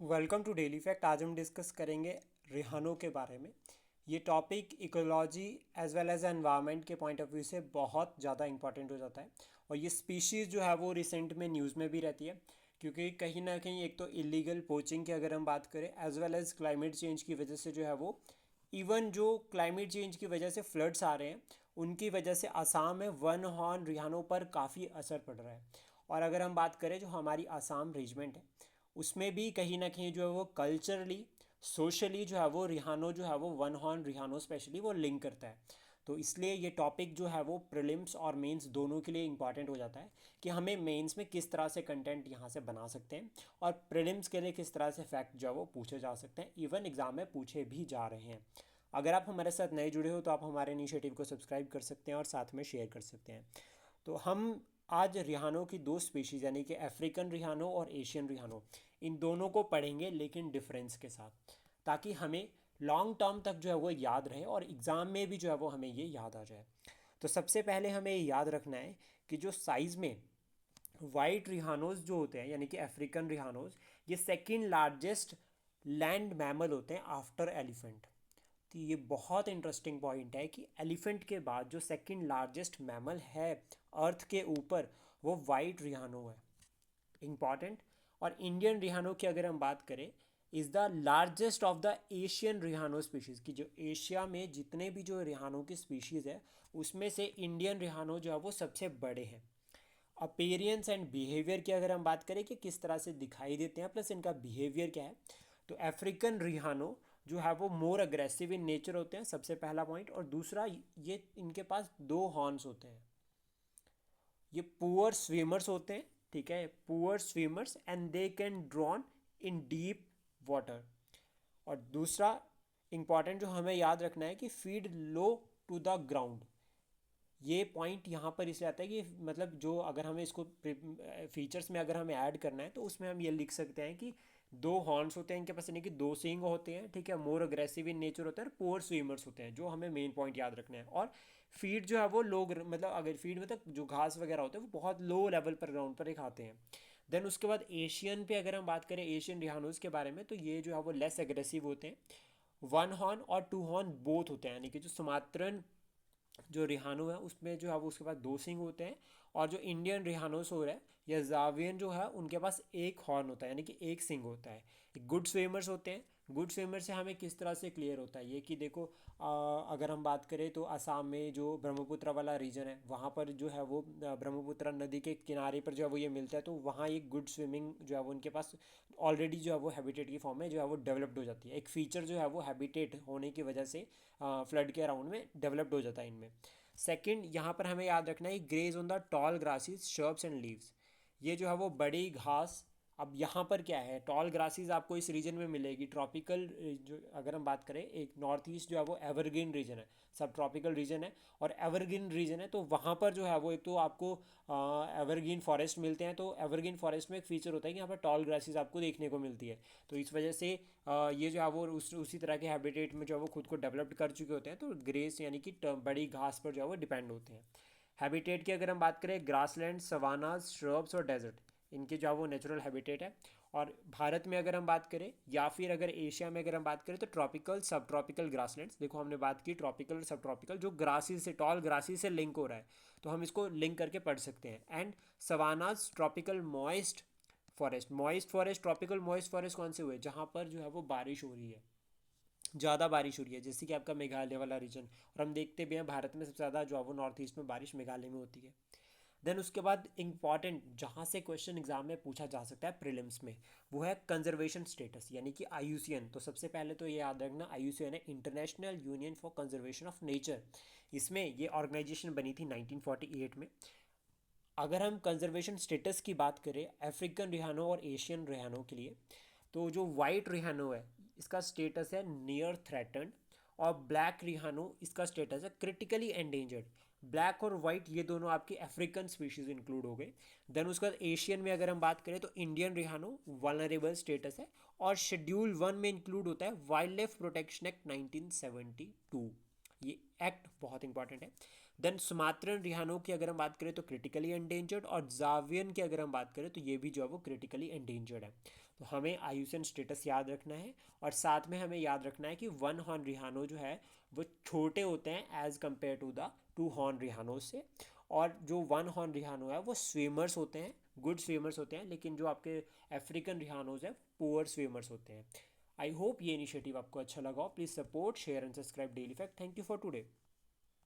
Welcome to daily fact. आज हम discuss करेंगे रिहानों के बारे में। ये topic ecology as well as environment के पॉइंट ऑफ व्यू से बहुत ज़्यादा इंपॉर्टेंट हो जाता है। और ये स्पीशीज़ जो है वो रिसेंट में न्यूज़ में भी रहती है, क्योंकि कहीं ना कहीं एक तो इलीगल पोचिंग की अगर हम बात करें as well as climate change की वजह से जो है वो इवन जो क्लाइमेट चेंज की वजह से फ्लड्स आ रहे हैं उनकी वजह से असम में वन हॉर्न रिहानों पर काफ़ी असर पड़ रहा है। और अगर हम बात करें जो हमारी असम रीजमेंट है उसमें भी कहीं ना कहीं जो है वो कल्चरली सोशली जो है वो रिहानो जो है वो वन हॉर्न रिहानो स्पेशली वो लिंक करता है। तो इसलिए ये टॉपिक जो है वो प्रीलिम्स और मेंस दोनों के लिए इंपॉर्टेंट हो जाता है कि हमें मेंस में किस तरह से कंटेंट यहाँ से बना सकते हैं और प्रीलिम्स के लिए किस तरह से फैक्ट जो है वो पूछे जा सकते हैं, इवन एग्ज़ाम में पूछे भी जा रहे हैं। अगर आप हमारे साथ नए जुड़े हो तो आप हमारे इनिशिएटिव को सब्सक्राइब कर सकते हैं और साथ में शेयर कर सकते हैं। तो हम आज रिहानों की दो स्पीशीज़ यानी कि अफ्रीकन रिहानो और एशियन रिहानो इन दोनों को पढ़ेंगे लेकिन डिफरेंस के साथ, ताकि हमें लॉन्ग टर्म तक जो है वो याद रहे और एग्ज़ाम में भी जो है वो हमें ये याद आ जाए। तो सबसे पहले हमें ये याद रखना है कि जो साइज़ में वाइट रिहानोज जो होते हैं यानी कि अफ्रीकन रिहानोज, ये सेकंड लार्जेस्ट लैंड मैमल होते हैं आफ्टर एलिफेंट। तो ये बहुत इंटरेस्टिंग पॉइंट है कि एलिफेंट के बाद जो सेकंड लार्जेस्ट मैमल है अर्थ के ऊपर वो वाइट रिहानो है। इम्पॉर्टेंट। और इंडियन रिहानो की अगर हम बात करें, is the largest of the Asian rhino species की जो एशिया में जितने भी जो रिहानो की स्पीशीज़ है उसमें से इंडियन रिहानो जो है वो सबसे बड़े हैं। अपीयरेंस एंड बिहेवियर की अगर हम बात करें कि किस तरह से दिखाई देते हैं प्लस इनका बिहेवियर क्या है, तो अफ्रीकन रिहानो जो है वो मोर अग्रेसिव इन नेचर होते हैं, सबसे पहला पॉइंट। और दूसरा, ये इनके पास दो हॉर्न्स होते हैं। ये पुअर स्विमर्स होते हैं, ठीक है, poor swimmers and they can drown in deep water. और दूसरा इंपॉर्टेंट जो हमें याद रखना है कि feed low to the ground. ये पॉइंट यहाँ पर इसलिए आता है कि मतलब जो अगर हमें इसको फीचर्स में अगर हमें ऐड करना है तो उसमें हम ये लिख सकते हैं कि दो हॉर्न्स होते हैं इनके पास, यानी कि दो सींग होते हैं, ठीक है, मोर अग्रेसिव इन नेचर होता है और पोअर स्विमर्स होते हैं, जो हमें मेन पॉइंट याद रखना है। और फीड जो है वो लोग मतलब अगर फीड मतलब जो घास वगैरह होते हैं वो बहुत लो लेवल पर ग्राउंड पर ही खाते हैं। देन उसके बाद एशियन पे अगर हम बात करें एशियन रिहानोज के बारे में, तो ये जो है वो लेस एग्रेसिव होते हैं। वन हॉर्न और टू हॉर्न बोथ होते हैं, यानी कि जो सुमात्रन जो रिहानो है उसमें जो है वो उसके पास दो सिंग होते हैं। और जो इंडियन रिहानोसोर है या जावियन जो है उनके पास एक हॉर्न होता है, यानी कि एक सिंग होता है। गुड स्विमर्स होते हैं। गुड स्विमर से हमें किस तरह से क्लियर होता है ये कि देखो, अगर हम बात करें तो असम में जो ब्रह्मपुत्र वाला रीजन है वहाँ पर जो है वो ब्रह्मपुत्र नदी के किनारे पर जो है वो ये मिलता है, तो वहाँ एक गुड स्विमिंग जो है वो उनके पास ऑलरेडी जो है वो हैबिटेट की फॉर्म में जो है वो डेवलप्ड हो जाती है। एक फीचर जो है वो हैबिटेट होने की वजह से फ्लड के अराउंड में डेवलप्ड हो जाता है इनमें। सेकंड, यहाँ पर हमें याद रखना है graze on the tall grasses shrubs and leaves. ये जो है वो बड़ी घास। अब यहाँ पर क्या है, टॉल ग्रासेस आपको इस रीजन में मिलेगी ट्रॉपिकल। जो अगर हम बात करें एक नॉर्थ ईस्ट जो है वो एवरग्रीन रीजन है, सब ट्रॉपिकल रीजन है और एवरग्रीन रीजन है, तो वहाँ पर जो है वो एक तो आपको एवरग्रीन फॉरेस्ट मिलते हैं। तो एवरग्रीन फॉरेस्ट में एक फीचर होता है कि यहाँ पर टॉल ग्रासेस आपको देखने को मिलती है। तो इस वजह से ये जो है वो उसी तरह के हैबिटेट में जो है वो खुद को डेवलप्ड कर चुके होते हैं, तो ग्रेस यानी कि बड़ी घास पर जो है वो डिपेंड होते हैं। हैबिटेट की अगर हम बात करें, ग्रासलैंड, सवानाज, श्रब्स और डेजर्ट इनके जो है वो नेचुरल हैबिटेट है। और भारत में अगर हम बात करें या फिर अगर एशिया में अगर हम बात करें तो ट्रॉपिकल सब ट्रॉपिकल ग्रासलैंड्स। देखो हमने बात की ट्रॉपिकल और सब ट्रॉपिकल जो ग्रासीज से टॉल ग्रासीज से लिंक हो रहा है, तो हम इसको लिंक करके पढ़ सकते हैं। And savannas tropical moist forest. Moist forest, tropical moist forest कौन से हुए, जहाँ पर जो है वो बारिश हो रही है, ज़्यादा बारिश हो रही है, जैसे कि आपका मेघालय वाला रीजन। और हम देखते भी हैं भारत में सबसे ज़्यादा जो है वो नॉर्थ ईस्ट में बारिश मेघालय में होती है। देन उसके बाद इंपॉर्टेंट जहाँ से क्वेश्चन एग्जाम में पूछा जा सकता है प्रीलिम्स में, वो है कंजर्वेशन स्टेटस यानी कि आईयूसीएन। तो सबसे पहले तो ये याद रखना, आईयूसीएन है international union for conservation of nature. इसमें ये ऑर्गेनाइजेशन बनी थी 1948 में। अगर हम कंजर्वेशन स्टेटस की बात करें अफ्रीकन रिहानो और एशियन रिहानो के लिए, तो जो वाइट रिहानो है इसका स्टेटस है नियर थ्रेटन्ड और ब्लैक रिहानो इसका स्टेटस है क्रिटिकली एंडेंजर्ड। ब्लैक और वाइट ये दोनों आपके अफ्रीकन स्पीशीज इंक्लूड हो गए। देन उसके बाद एशियन में अगर हम बात करें तो इंडियन रिहानो वल्नरेबल स्टेटस है और शेड्यूल 1 में इंक्लूड होता है वाइल्ड लाइफ प्रोटेक्शन एक्ट 1972। ये एक्ट बहुत इंपॉर्टेंट है। देन सुमात्रन रिहानो की अगर हम बात करें तो क्रिटिकली एंडेंजर्ड, और जावियन की अगर हम बात करें तो ये भी जो है वो क्रिटिकली एंडेंजर्ड है। तो हमें आयुसन स्टेटस याद रखना है, और साथ में हमें याद रखना है कि वन हॉर्न रिहानो जो है वो छोटे होते हैं as compare to the two horn rhino से। और जो वन हॉर्न रिहानो है वो स्विमर्स होते हैं, गुड स्विमर्स होते हैं, लेकिन जो आपके अफ्रीकन रिहानोज हैं पुअर स्विमर्स होते हैं। आई होप ये इनिशिएटिव आपको अच्छा लगा हो। Please support, share and subscribe daily fact. Thank you for today.